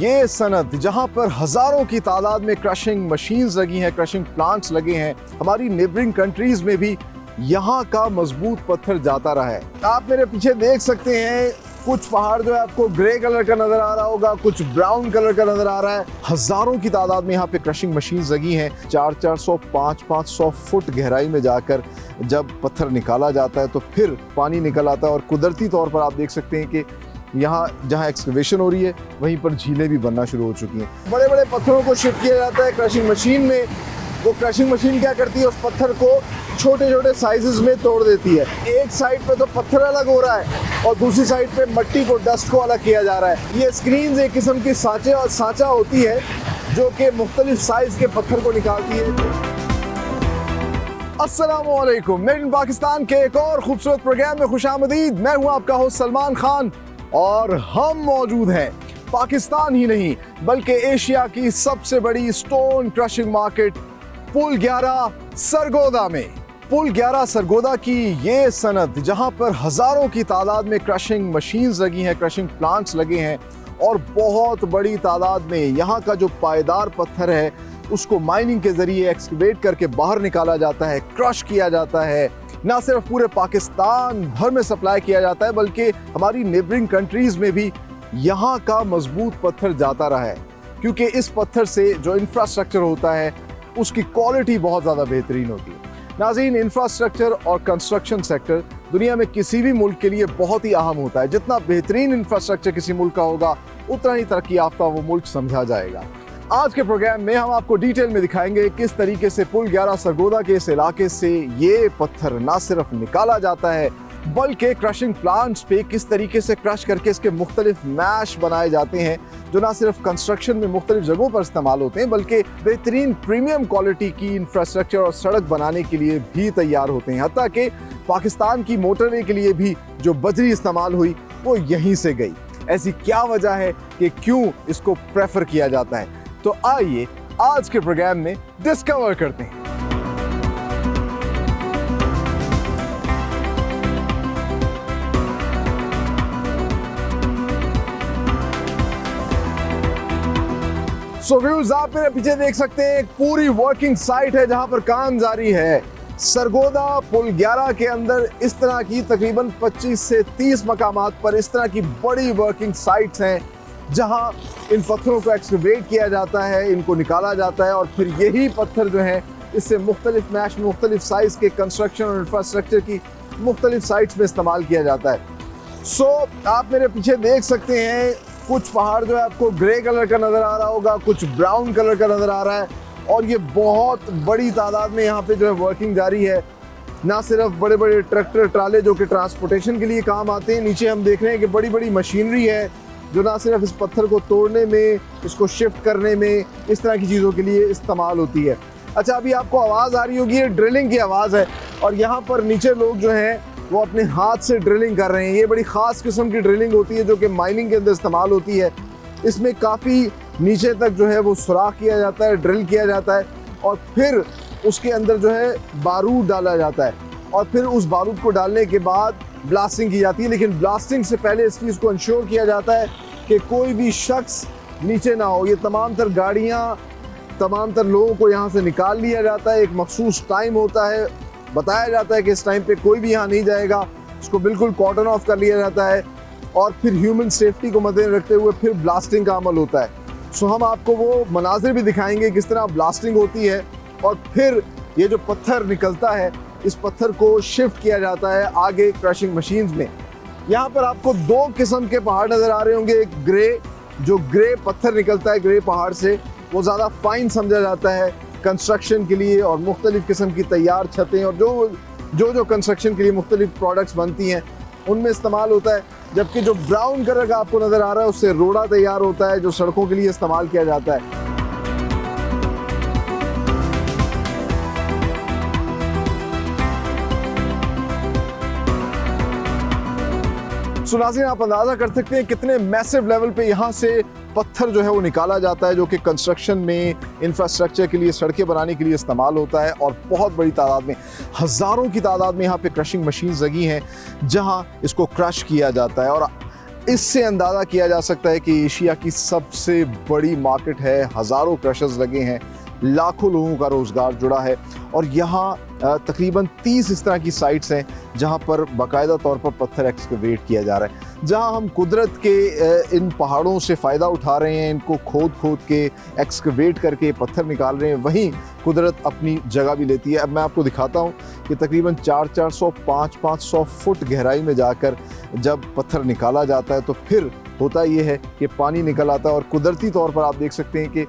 ये सनत जहां पर हजारों की तादाद में क्रशिंग मशीन्स लगी हैं, क्रशिंग प्लांट्स लगे हैं, हमारी नेबरिंग कंट्रीज में भी यहाँ का मजबूत पत्थर जाता रहा है। आप मेरे पीछे देख सकते हैं कुछ पहाड़ जो है आपको ग्रे कलर का नजर आ रहा होगा, कुछ ब्राउन कलर का नजर आ रहा है। हजारों की तादाद में यहाँ पे क्रशिंग मशीन्स लगी हैं। 400-400, 500-500 फुट गहराई में जाकर जब पत्थर निकाला जाता है तो फिर पानी निकल आता है और कुदरती तौर पर आप देख सकते हैं कि यहाँ जहाँ एक्सकवेशन हो रही है वहीं पर झीलें भी बनना शुरू हो चुकी हैं। बड़े बड़े पत्थरों को शिफ्ट किया जाता है क्रशिंग मशीन में। वो क्रशिंग मशीन क्या करती है, उस पत्थर को छोटे छोटे साइजेस में तोड़ देती है। एक साइड पे तो पत्थर अलग हो रहा है और दूसरी साइड पे मट्टी को, डस्ट को अलग किया जा रहा है। ये स्क्रीन्स एक किस्म की सांचा होती है जो कि मुख्तलिफ साइज के पत्थर को निकालती है। अस्सलामुअलैकुम, मेड इन पाकिस्तान के एक और खूबसूरत प्रोग्राम में खुशामदीद। मैं हूं आपका होस्ट सलमान खान और हम मौजूद हैं पाकिस्तान ही नहीं बल्कि एशिया की सबसे बड़ी स्टोन क्रशिंग मार्केट पुल 11 सरगोदा में। पुल 11 सरगोदा की ये सनत जहां पर हजारों की तादाद में क्रशिंग मशीन्स लगी हैं, क्रशिंग प्लांट्स लगे हैं और बहुत बड़ी तादाद में यहाँ का जो पायदार पत्थर है उसको माइनिंग के जरिए एक्सकवेट करके बाहर निकाला जाता है, क्रश किया जाता है। ना सिर्फ पूरे पाकिस्तान भर में सप्लाई किया जाता है बल्कि हमारी नेबरिंग कंट्रीज में भी यहाँ का मजबूत पत्थर जाता रहा है, क्योंकि इस पत्थर से जो इंफ्रास्ट्रक्चर होता है उसकी क्वालिटी बहुत ज़्यादा बेहतरीन होती है। नाज़रीन, इंफ्रास्ट्रक्चर और कंस्ट्रक्शन सेक्टर दुनिया में किसी भी मुल्क के लिए बहुत ही अहम होता है। जितना बेहतरीन इंफ्रास्ट्रक्चर किसी मुल्क का होगा उतना ही तरक्की याफ्ता वो मुल्क समझा जाएगा। आज के प्रोग्राम में हम आपको डिटेल में दिखाएंगे किस तरीके से पुल 11 सरगोदा के इस इलाके से ये पत्थर ना सिर्फ निकाला जाता है बल्कि क्रशिंग प्लांट्स पे किस तरीके से क्रश करके इसके मुख्तलिफ मैश बनाए जाते हैं जो ना सिर्फ कंस्ट्रक्शन में मुख्तलिफ जगहों पर इस्तेमाल होते हैं बल्कि बेहतरीन प्रीमियम क्वालिटी की इंफ्रास्ट्रक्चर और सड़क बनाने के लिए भी तैयार होते हैं। हत्ता कि पाकिस्तान की मोटरवे के लिए भी जो बजरी इस्तेमाल हुई वो यहीं से गई। ऐसी क्या वजह है कि क्यों इसको प्रेफर किया जाता है, तो आइए आज के प्रोग्राम में डिस्कवर करते हैं। सो व्यूज, आप मेरे पीछे देख सकते हैं एक पूरी वर्किंग साइट है जहां पर काम जारी है। सरगोदा पुल 11 के अंदर इस तरह की तकरीबन 25 से 30 मकामात पर इस तरह की बड़ी वर्किंग साइट्स हैं जहां इन पत्थरों को एक्सकवेट किया जाता है, इनको निकाला जाता है और फिर यही पत्थर जो है इससे मुख्तलिफ मैश में मुख्तलिफ साइज के कंस्ट्रक्शन और इंफ्रास्ट्रक्चर की मुख्तलिफ साइट्स में इस्तेमाल किया जाता है। सो आप मेरे पीछे देख सकते हैं कुछ पहाड़ जो है आपको ग्रे कलर का नजर आ रहा होगा, कुछ ब्राउन कलर का नजर आ रहा है और ये बहुत बड़ी तादाद में यहाँ पे जो है वर्किंग जारी है। ना सिर्फ बड़े बड़े ट्रैक्टर ट्राले जो कि ट्रांसपोर्टेशन के लिए काम आते हैं, नीचे हम देख रहे हैं कि बड़ी बड़ी मशीनरी है जो ना सिर्फ इस पत्थर को तोड़ने में, इसको शिफ्ट करने में, इस तरह की चीज़ों के लिए इस्तेमाल होती है। अच्छा, अभी आपको आवाज़ आ रही होगी, ये ड्रिलिंग की आवाज़ है और यहाँ पर नीचे लोग जो हैं वो अपने हाथ से ड्रिलिंग कर रहे हैं। ये बड़ी ख़ास किस्म की ड्रिलिंग होती है जो कि माइनिंग के अंदर इस्तेमाल होती है। इसमें काफ़ी नीचे तक जो है वो सुराख किया जाता है, ड्रिल किया जाता है और फिर उसके अंदर जो है बारूद डाला जाता है और फिर उस बारूद को डालने के बाद ब्लास्टिंग की जाती है। लेकिन ब्लास्टिंग से पहले इस चीज़ को इंश्योर किया जाता है कि कोई भी शख्स नीचे ना हो। ये तमाम तर गाड़ियाँ, तमाम तर लोगों को यहाँ से निकाल लिया जाता है। एक मखसूस टाइम होता है, बताया जाता है कि इस टाइम पे कोई भी यहाँ नहीं जाएगा, इसको बिल्कुल कॉर्डन ऑफ कर लिया जाता है और फिर ह्यूमन सेफ्टी को मद्देनजर रखते हुए फिर ब्लास्टिंग का अमल होता है। सो हम आपको वो मनाजिर भी दिखाएंगे किस तरह ब्लास्टिंग होती है और फिर ये जो पत्थर निकलता है इस पत्थर को शिफ्ट किया जाता है आगे क्रशिंग मशीन्स में। यहाँ पर आपको दो किस्म के पहाड़ नज़र आ रहे होंगे। एक ग्रे, जो ग्रे पत्थर निकलता है ग्रे पहाड़ से, वो ज़्यादा फाइन समझा जाता है कंस्ट्रक्शन के लिए और मुख्तलिफ़ किस्म की तैयार छतें और जो कंस्ट्रक्शन के लिए मुख्तलिफ प्रोडक्ट्स बनती हैं उनमें इस्तेमाल होता है। जबकि जो ब्राउन कलर का आपको नज़र आ रहा है उससे रोड़ा तैयार होता है जो सड़कों के लिए इस्तेमाल किया जाता है। सो नाज़रीन, आप अंदाज़ा कर सकते हैं कितने मैसिव लेवल पे यहाँ से पत्थर जो है वो निकाला जाता है जो कि कंस्ट्रक्शन में, इंफ्रास्ट्रक्चर के लिए, सड़कें बनाने के लिए इस्तेमाल होता है और बहुत बड़ी तादाद में, हज़ारों की तादाद में यहाँ पे क्रशिंग मशीन्स लगी हैं जहाँ इसको क्रश किया जाता है। और इससे अंदाज़ा किया जा सकता है कि एशिया की सबसे बड़ी मार्केट है, हज़ारों क्रशर्स लगे हैं, लाखों लोगों का रोज़गार जुड़ा है और यहाँ तकरीबन 30 इस तरह की साइट्स हैं जहाँ पर बाकायदा तौर पर पत्थर एक्सकवेट किया जा रहा है। जहाँ हम कुदरत के इन पहाड़ों से फ़ायदा उठा रहे हैं, इनको खोद खोद के एक्सकवेट करके पत्थर निकाल रहे हैं, वहीं कुदरत अपनी जगह भी लेती है। अब मैं आपको दिखाता हूँ कि तकरीबन 400-400, 500-500 फुट गहराई में जाकर जब पत्थर निकाला जाता है तो फिर होता ये है कि पानी निकल आता है और कुदरती तौर पर आप देख सकते हैं कि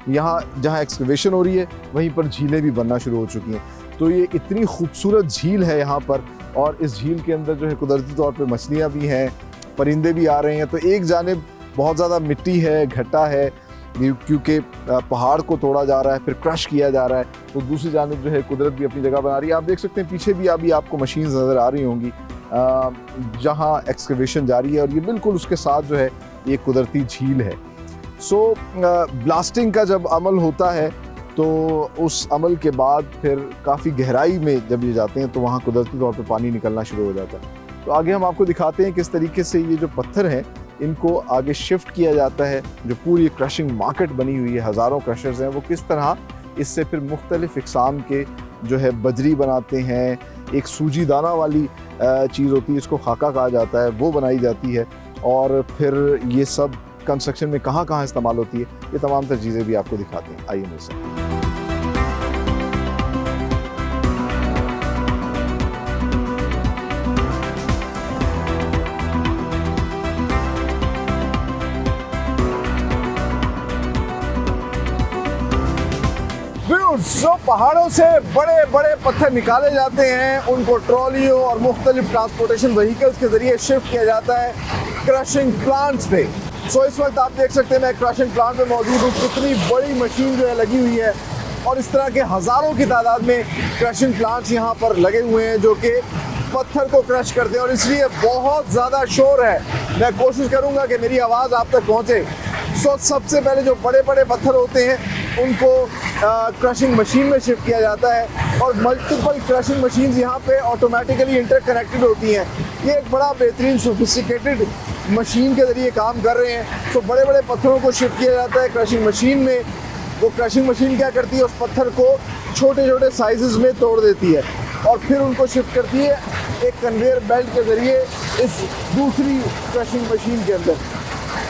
यहाँ जहाँ एक्सकवेशन हो रही है वहीं पर झीलें भी बनना शुरू हो चुकी हैं। तो ये इतनी खूबसूरत झील है यहाँ पर और इस झील के अंदर जो है कुदरती तौर पे मछलियाँ भी हैं, परिंदे भी आ रहे हैं। तो एक जानिब बहुत ज़्यादा मिट्टी है, घटा है क्योंकि पहाड़ को तोड़ा जा रहा है, फिर क्रश किया जा रहा है, तो दूसरी जानिब जो है कुदरत भी अपनी जगह बना रही है। आप देख सकते हैं पीछे भी अभी आपको मशीन्स नज़र आ रही होंगी जहाँ एक्सकवेशन जारी है और ये बिल्कुल उसके साथ जो है ये कुदरती झील है। सो ब्लास्टिंग का जब अमल होता है तो उस अमल के बाद फिर काफ़ी गहराई में जब ये जाते हैं तो वहाँ कुदरती तौर पे पानी निकलना शुरू हो जाता है। तो आगे हम आपको दिखाते हैं किस तरीके से ये जो पत्थर हैं इनको आगे शिफ्ट किया जाता है। जो पूरी क्रशिंग मार्केट बनी हुई है, हज़ारों क्रशर्स हैं, वो किस तरह इससे फिर मुख्तलिफ़ इक़साम के जो है बजरी बनाते हैं। एक सूजी दाना वाली चीज़ होती है, इसको खाका कहा जाता है, वो बनाई जाती है और फिर ये सब कंस्ट्रक्शन में कहाँ कहाँ इस्तेमाल होती है, ये तमाम तर चीज़ें भी आपको दिखाते हैं। आइए मेरे साथ। जो पहाड़ों से बड़े बड़े पत्थर निकाले जाते हैं उनको ट्रॉलियों और मुख्तलिफ ट्रांसपोर्टेशन व्हीकल्स के जरिए शिफ्ट किया जाता है क्रशिंग प्लांट्स पे। सो इस वक्त आप देख सकते हैं मैं क्रशिंग प्लांट पे मौजूद हूँ। कितनी बड़ी मशीन जो है लगी हुई है और इस तरह के हज़ारों की तादाद में क्रशिंग प्लांट्स यहाँ पर लगे हुए हैं जो कि पत्थर को क्रश करते हैं और इसलिए बहुत ज़्यादा शोर है। मैं कोशिश करूँगा कि मेरी आवाज़ आप तक पहुँचे। सो सबसे पहले जो बड़े बड़े पत्थर होते हैं उनको क्रशिंग मशीन में शिफ्ट किया जाता है और मल्टीपल क्रशिंग मशीन्स यहाँ पे ऑटोमेटिकली इंटरकनेक्टेड होती हैं। ये एक बड़ा बेहतरीन सोफिस्टिकेटेड मशीन के ज़रिए काम कर रहे हैं। तो बड़े बड़े पत्थरों को शिफ्ट किया जाता है क्रशिंग मशीन में। वो क्रशिंग मशीन क्या करती है, उस पत्थर को छोटे छोटे साइजेस में तोड़ देती है और फिर उनको शिफ्ट करती है एक कन्वेयर बेल्ट के ज़रिए इस दूसरी क्रशिंग मशीन के अंदर।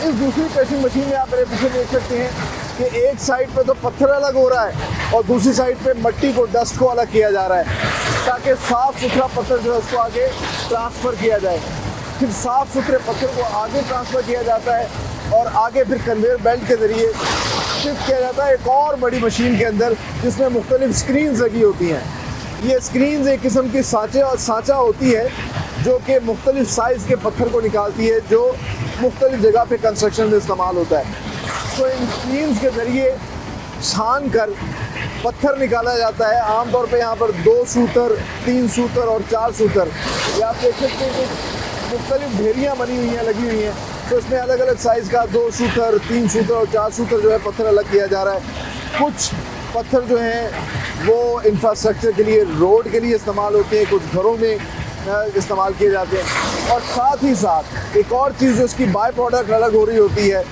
इस दूसरी क्रशिंग मशीन में आप मेरे पीछे देख सकते हैं कि एक साइड पे तो पत्थर अलग हो रहा है और दूसरी साइड पे मट्टी को, डस्ट को अलग किया जा रहा है ताकि साफ़ सुथरा पत्थर जो है उसको आगे ट्रांसफ़र किया जाए। फिर साफ़ सुथरे पत्थर को आगे ट्रांसफ़र किया जाता है और आगे फिर कन्वेयर बेल्ट के ज़रिए शिफ्ट किया जाता है एक और बड़ी मशीन के अंदर जिसमें मुख्तलिफ स्क्रीन्स लगी होती हैं। ये स्क्रीन्स एक किस्म की सांचा होती है जो कि मुख्तलिफ साइज़ के पत्थर को निकालती है जो मुख्तलिफ जगह पे कंस्ट्रक्शन में इस्तेमाल होता है। तो इन स्क्रीन्स के ज़रिए छान कर पत्थर निकाला जाता है। आमतौर पे यहाँ पर 2 सूतर, 3 सूतर और 4 सूतर, ये आप देख सकते हैं कि मुख्तलिफ ढेरियाँ बनी हुई हैं, लगी हुई हैं। तो इसमें अलग अलग साइज़ का 2 सूतर, 3 सूतर और 4 सूतर जो है पत्थर अलग किया जा रहा है। कुछ पत्थर जो हैं वो इंफ्रास्ट्रक्चर के लिए, रोड के लिए इस्तेमाल होते हैं, कुछ घरों में इस्तेमाल किए जाते हैं। और साथ ही साथ एक और चीज़ जो इसकी बाय प्रोडक्ट अलग हो रही होती है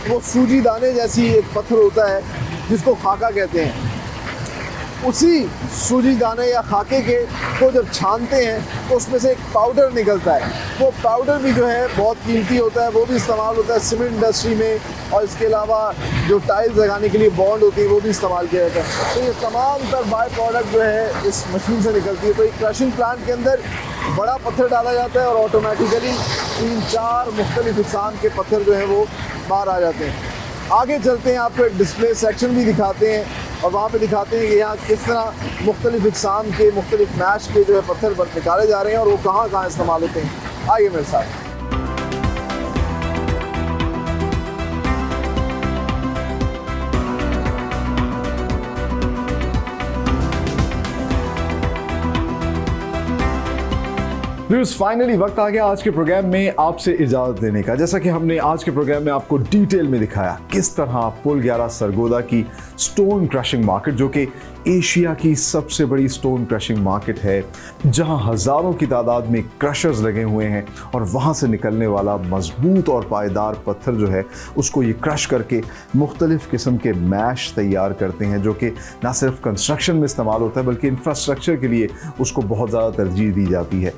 वो सूजी दाने जैसी एक पत्थर होता है जिसको खाका कहते हैं। उसी सूजी दाने या खाके के को जब छानते हैं तो उसमें से एक पाउडर निकलता है। वो पाउडर भी जो है बहुत कीमती होता है, वो भी इस्तेमाल होता है सीमेंट इंडस्ट्री में और इसके अलावा जो टाइल्स लगाने के लिए बॉन्ड होती है वो भी इस्तेमाल किया जाता है। तो ये तमाम तर बाय प्रोडक्ट जो है इस मशीन से निकलती है। तो एक क्रशिंग प्लांट के अंदर बड़ा पत्थर डाला जाता है और ऑटोमेटिकली 3-4 मुख्तलिफ इक़साम के पत्थर जो हैं वो बाहर आ जाते हैं। आगे चलते हैं, आपको एक डिस्प्ले सेक्शन भी दिखाते हैं और वहाँ पे दिखाते हैं कि यहाँ किस तरह मुख्तलिफ इक़साम के, मुख्तलिफ मैश के जो है पत्थर निकाले जा रहे हैं और वो कहाँ कहाँ इस्तेमाल होते हैं। आइए मेरे साथ। व्यूअर्स फाइनली वक्त आ गया आज के प्रोग्राम में आपसे इजाजत लेने का। जैसा कि हमने आज के प्रोग्राम में आपको डिटेल में दिखाया किस तरह पुल 11 सरगोदा की स्टोन क्रशिंग मार्केट, जो कि एशिया की सबसे बड़ी स्टोन क्रशिंग मार्केट है, जहां हजारों की तादाद में क्रशर्स लगे हुए हैं और वहां से निकलने वाला मजबूत और पायदार पत्थर जो है उसको ये क्रश करके मुख्तलिफ किस्म के मैश तैयार करते हैं, जो कि ना सिर्फ कंस्ट्रक्शन में इस्तेमाल होता है बल्कि इंफ्रास्ट्रक्चर के लिए उसको बहुत ज़्यादा तरजीह दी जाती है।